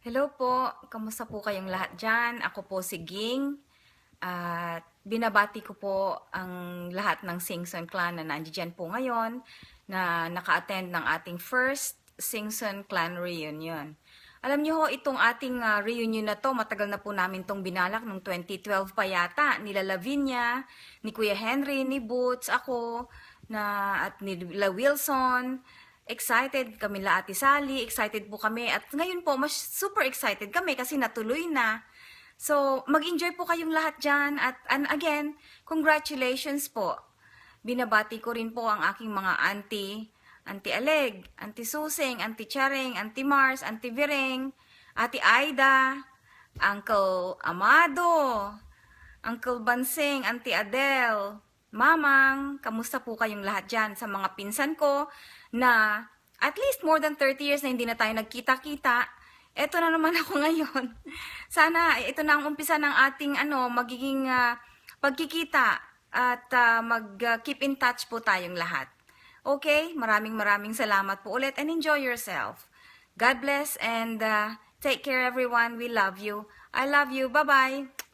Hello po, kamusta po kayong lahat dyan? Ako po si Ging at binabati ko po ang lahat ng Singson Clan na nandiyan po ngayon na naka-attend ng ating first Singson Clan reunion. Alam niyo ho, itong ating reunion na to, matagal na po namin tong binalak nung 2012 pa yata. Nila Lavinia, ni Kuya Henry, ni Boots, ako, at nila Wilson. Excited kami la Ate Sally, excited po kami at ngayon po mas super excited kami kasi natuloy na. So, mag-enjoy po kayong lahat dyan at and again, congratulations po. Binabati ko rin po ang aking mga auntie, Auntie Aleg, Auntie Susing, Auntie Charing, Auntie Mars, Auntie Vireng, Ate Aida, Uncle Amado, Uncle Bansing, Auntie Adele, Mamang, kamusta po kayong lahat dyan sa mga pinsan ko na at least more than 30 years na hindi na tayo nagkita-kita. Eto na naman ako ngayon. Sana ito na ang umpisa ng ating magiging pagkikita at mag-keep in touch po tayong lahat. Okay, maraming salamat po ulit and enjoy yourself. God bless and take care everyone. We love you. I love you. Bye-bye.